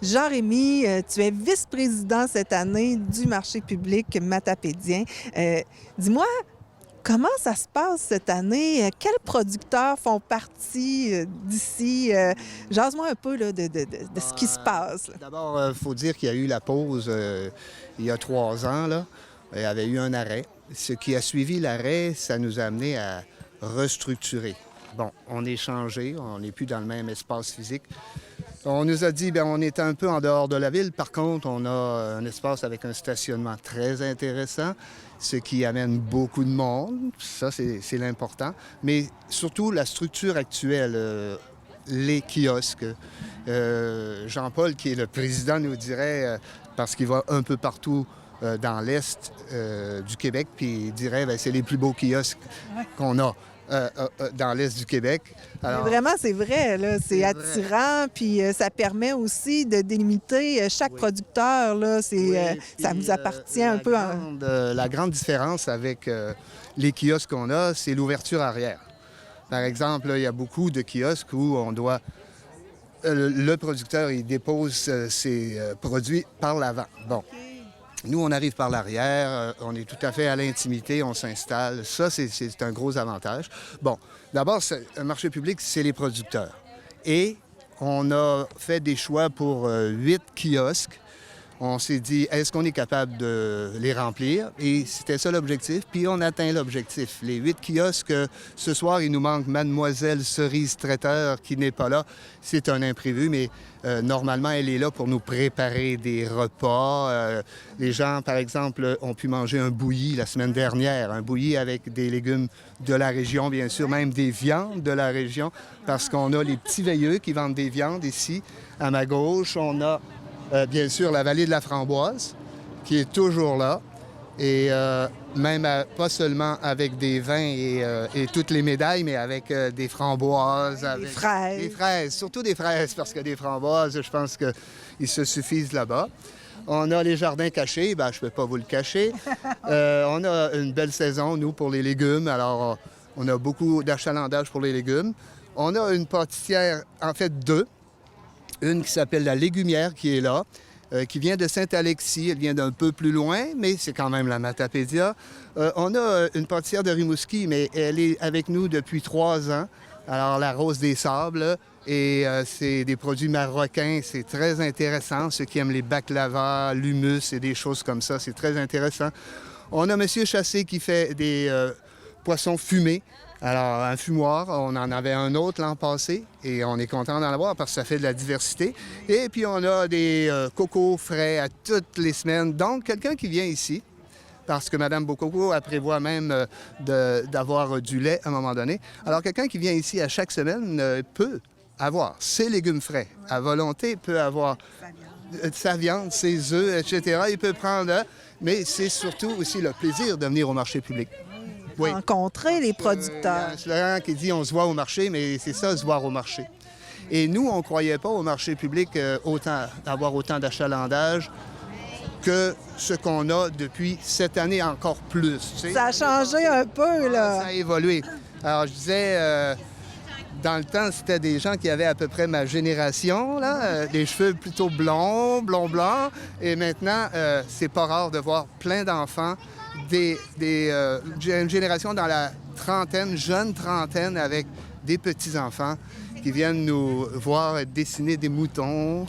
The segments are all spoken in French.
Jean-Rémy, tu es vice-président cette année du marché public matapédien. Dis-moi, comment ça se passe cette année? Quels producteurs font partie d'ici? Jase-moi un peu là, de Bon, ce qui se passe, là. d'abord, il faut dire qu'il y a eu la pause il y a 3 ans. Là. Il y avait eu un arrêt. Ce qui a suivi l'arrêt, ça nous a amené à restructurer. Bon, on est changé, on n'est plus dans le même espace physique. On nous a dit, bien, on est un peu en dehors de la ville. Par contre, on a un espace avec un stationnement très intéressant, ce qui amène beaucoup de monde. Ça, c'est l'important. Mais surtout, la structure actuelle, les kiosques. Jean-Paul, qui est le président, nous dirait, parce qu'il va un peu partout dans l'Est du Québec, puis il dirait, bien, c'est les plus beaux kiosques qu'on a. Dans l'Est du Québec. Mais Alors, vraiment, c'est vrai, là, c'est c'est vrai. attirant, puis ça permet aussi de délimiter chaque Oui. producteur, là, Oui, ça puis vous appartient un peu. la grande différence avec les kiosques qu'on a, c'est l'ouverture arrière. Par exemple, là, il y a beaucoup de kiosques où on doit... le producteur, il dépose ses produits par l'avant. Bon. Nous, on arrive par l'arrière, on est tout à fait à l'intimité, on s'installe. Ça, c'est un gros avantage. Bon, d'abord, un marché public, c'est les producteurs. Et on a fait des choix pour 8 kiosques. On s'est dit, est-ce qu'on est capable de les remplir? Et c'était ça l'objectif. Puis on atteint l'objectif. Les 8 kiosques, ce soir, il nous manque Mademoiselle Cerise Traiteur qui n'est pas là. C'est un imprévu, mais normalement, elle est là pour nous préparer des repas. Les gens, par exemple, ont pu manger un bouilli la semaine dernière. Un bouilli avec des légumes de la région, bien sûr, même des viandes de la région, parce qu'on a les petits veilleux qui vendent des viandes ici. À ma gauche, on a bien sûr, la vallée de la Framboise, qui est toujours là. Et pas seulement avec des vins et toutes les médailles, mais avec des framboises. Des fraises. Des fraises, surtout des fraises, parce que des framboises, je pense qu'ils se suffisent là-bas. On a les jardins cachés, ben, je ne peux pas vous le cacher. On a une belle saison, nous, pour les légumes. Alors, on a beaucoup d'achalandage pour les légumes. On a une pâtissière, en fait, deux. Une qui s'appelle la Légumière, qui est là, qui vient de Saint-Alexis. Elle vient d'un peu plus loin, mais c'est quand même la Matapédia. On a une pâtissière de Rimouski, mais elle est avec nous depuis 3 ans. Alors, la Rose des Sables, et c'est des produits marocains. C'est très intéressant. Ceux qui aiment les baklava, l'hummus et des choses comme ça, c'est très intéressant. On a M. Chassé qui fait des poissons fumés. Alors, un fumoir, on en avait un autre l'an passé et on est content d'en avoir parce que ça fait de la diversité. Et puis, on a des cocos frais à toutes les semaines. Donc, quelqu'un qui vient ici, parce que Mme Bococo, elle prévoit même d'avoir du lait à un moment donné. Alors, quelqu'un qui vient ici à chaque semaine peut avoir ses légumes frais à volonté, peut avoir sa viande, ses œufs, etc. Il peut prendre, mais c'est surtout aussi le plaisir de venir au marché public. Oui. Rencontrer les Il y a producteurs. un slogan qui dit « on se voit au marché », mais c'est ça, se voir au marché. Et nous, on ne croyait pas au marché public avoir autant d'achalandage que ce qu'on a depuis cette année encore plus. Tu sais. Ça a changé un peu, là. Ça a évolué. Alors, je disais, dans le temps, c'était des gens qui avaient à peu près ma génération, là, des cheveux plutôt blonds, blond-blanc. Et maintenant, c'est pas rare de voir plein d'enfants, une génération dans la trentaine, jeune trentaine, avec des petits-enfants qui viennent nous voir dessiner des moutons.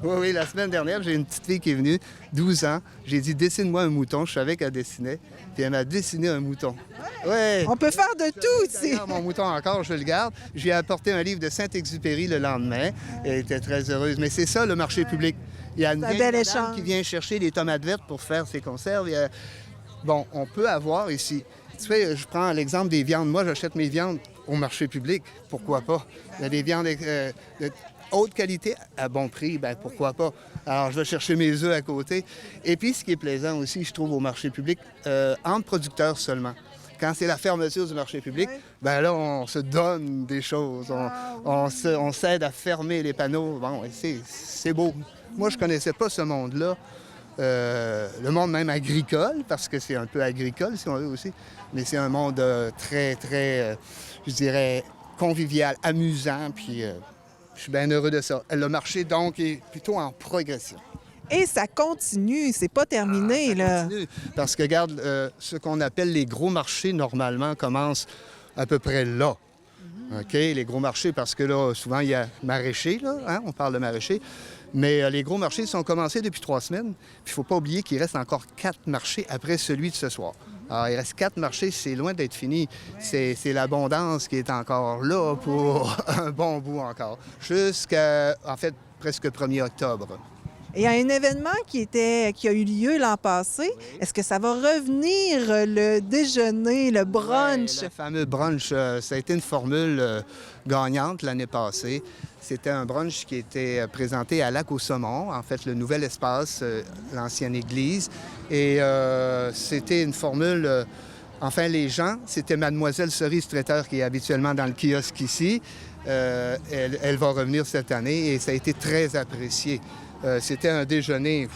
Oui, la semaine dernière, j'ai une petite fille qui est venue, 12 ans. J'ai dit, dessine-moi un mouton. Je savais qu'elle dessinait. Puis elle m'a dessiné un mouton. Ouais. On peut faire de tout ici. D'ailleurs, mon mouton encore, je le garde. Je lui ai apporté un livre de Saint-Exupéry le lendemain. Elle était très heureuse. Mais c'est ça, le marché public. Il y a une C'est un vieille bel madame échange. qui vient chercher des tomates vertes pour faire ses conserves. Bon, on peut avoir ici... Tu sais, je prends l'exemple des viandes. Moi, j'achète mes viandes au marché public. Pourquoi pas? Il y a des viandes de haute qualité à bon prix. Bien, pourquoi pas? Alors, je vais chercher mes œufs à côté. Et puis, ce qui est plaisant aussi, je trouve, au marché public, entre producteurs seulement. Quand c'est la fermeture du marché public, ben là, on se donne des choses. On s'aide à fermer les panneaux. Bon, c'est beau. Moi, je connaissais pas ce monde-là. Le monde même agricole, parce que c'est un peu agricole, si on veut aussi, mais c'est un monde très, très, je dirais, convivial, amusant, puis Je suis bien heureux de ça. Le marché, donc, est plutôt en progression. Et ça continue, c'est pas terminé, Ça là. continue. Parce que, regarde, ce qu'on appelle les gros marchés, normalement, commencent à peu près là. OK? Les gros marchés, parce que là, souvent, il y a maraîchers, là, hein? On parle de maraîchers. Mais les gros marchés sont commencés depuis 3 semaines. Puis il ne faut pas oublier qu'il reste encore 4 marchés après celui de ce soir. Alors, il reste 4 marchés, c'est loin d'être fini. C'est l'abondance qui est encore là pour un bon bout encore. Jusqu'à, en fait, presque 1er octobre. Et il y a un événement qui a eu lieu l'an passé. Est-ce que ça va revenir, le déjeuner, le brunch? Ouais, le fameux brunch, ça a été une formule gagnante l'année passée. C'était un brunch qui était présenté à Lac-aux-Saumons, en fait, le nouvel espace, l'ancienne église. Et c'était une formule... enfin, les gens, c'était Mademoiselle Cerise Traiteur qui est habituellement dans le kiosque ici. Elle va revenir cette année et ça a été très apprécié. C'était un déjeuner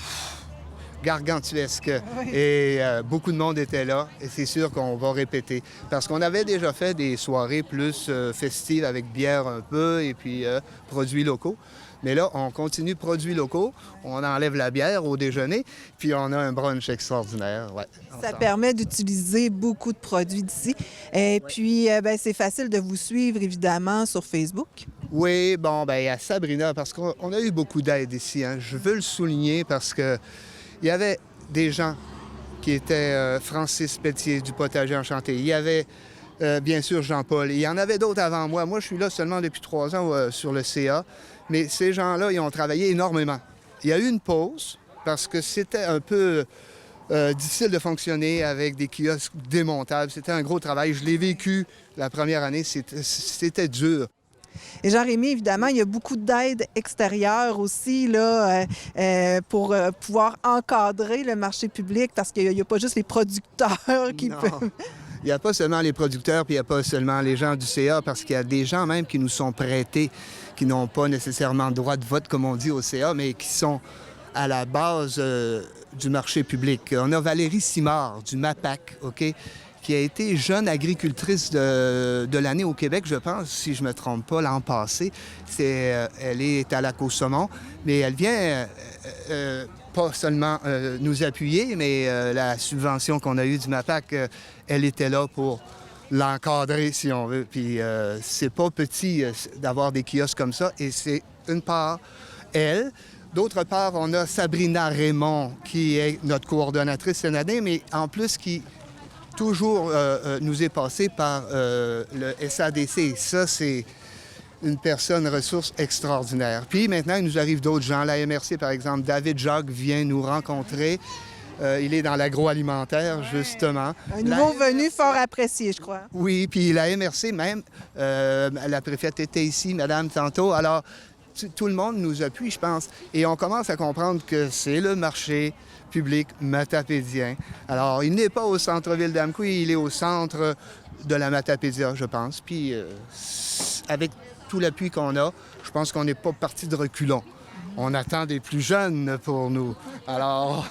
gargantuesque et beaucoup de monde était là et c'est sûr qu'on va répéter. Parce qu'on avait déjà fait des soirées plus festives avec bière un peu et puis produits locaux. Mais là, on continue produits locaux, on enlève la bière au déjeuner, puis on a un brunch extraordinaire. Ouais, ça permet d'utiliser beaucoup de produits d'ici. Et puis, c'est facile de vous suivre, évidemment, sur Facebook. Oui, bon, bien, à Sabrina, parce qu'on a eu beaucoup d'aide ici. Hein. Je veux le souligner parce que il y avait des gens qui étaient Francis Pétier du Potager Enchanté. Il y avait, bien sûr, Jean-Paul. Il y en avait d'autres avant moi. Moi, je suis là seulement depuis 3 ans sur le CA. Mais ces gens-là, ils ont travaillé énormément. Il y a eu une pause parce que c'était un peu difficile de fonctionner avec des kiosques démontables. C'était un gros travail. Je l'ai vécu la première année. C'était dur. Et Jean-Rémy, évidemment, il y a beaucoup d'aide extérieure aussi là, pour pouvoir encadrer le marché public parce qu'il n'y a pas juste les producteurs qui peuvent... Il n'y a pas seulement les producteurs, puis il n'y a pas seulement les gens du CA, parce qu'il y a des gens même qui nous sont prêtés, qui n'ont pas nécessairement droit de vote, comme on dit au CA, mais qui sont à la base du marché public. On a Valérie Simard du MAPAC, OK, qui a été jeune agricultrice de l'année au Québec, je pense, si je ne me trompe pas, l'an passé. Elle est à Lac-aux-Saumons, mais elle vient pas seulement nous appuyer, mais la subvention qu'on a eue du MAPAC, elle était là pour l'encadrer, si on veut. Puis c'est pas petit d'avoir des kiosques comme ça, et c'est une part, elle. D'autre part, on a Sabrina Raymond, qui est notre coordonnatrice cette année, mais en plus qui toujours nous est passée par le SADC. Ça, c'est une personne ressource extraordinaire. Puis maintenant, il nous arrive d'autres gens. La MRC, par exemple, David Jacques vient nous rencontrer. Il est dans l'agroalimentaire, justement. Un nouveau venu fort apprécié, je crois. Oui, puis la MRC même, la préfète était ici, madame, tantôt. Alors, tout le monde nous appuie, je pense. Et on commence à comprendre que c'est le marché public matapédien. Alors, il n'est pas au centre-ville d'Amqui, il est au centre de la Matapédia, je pense. Puis, avec tout l'appui qu'on a, je pense qu'on n'est pas parti de reculons. On attend des plus jeunes pour nous. Alors,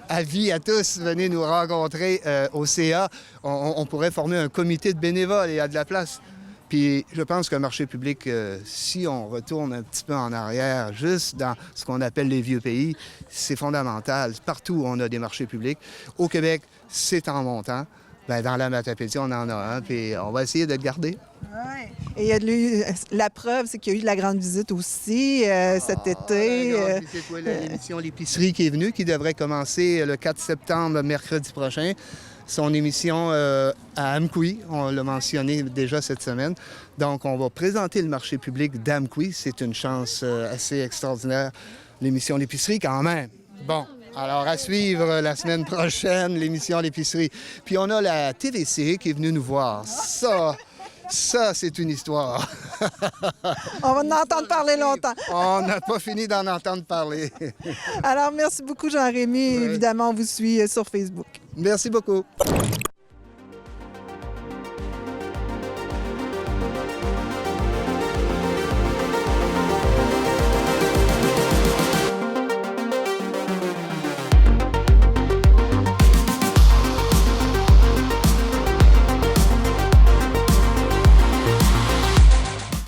avis à tous, venez nous rencontrer au CA. On pourrait former un comité de bénévoles, il y a de la place. Puis je pense qu'un marché public, si on retourne un petit peu en arrière, juste dans ce qu'on appelle les vieux pays, c'est fondamental. Partout, on a des marchés publics. Au Québec, c'est en montant. Bien, dans la Matapédia, on en a un, puis on va essayer de le garder. Oui. Et il y a la preuve, c'est qu'il y a eu de la grande visite aussi cet été. La grande visite, oui, l'émission L'épicerie qui est venue, qui devrait commencer le 4 septembre, mercredi prochain. Son émission à Amqui, on l'a mentionné déjà cette semaine. Donc, on va présenter le marché public d'Amqui. C'est une chance assez extraordinaire, l'émission L'épicerie quand même. Bon, alors à suivre la semaine prochaine, l'émission L'épicerie. Puis on a la TVC qui est venue nous voir. Ça, c'est une histoire. On va en entendre parler longtemps. On n'a pas fini d'en entendre parler. Alors, merci beaucoup, Jean-Rémy. Évidemment, on vous suit sur Facebook. Merci beaucoup.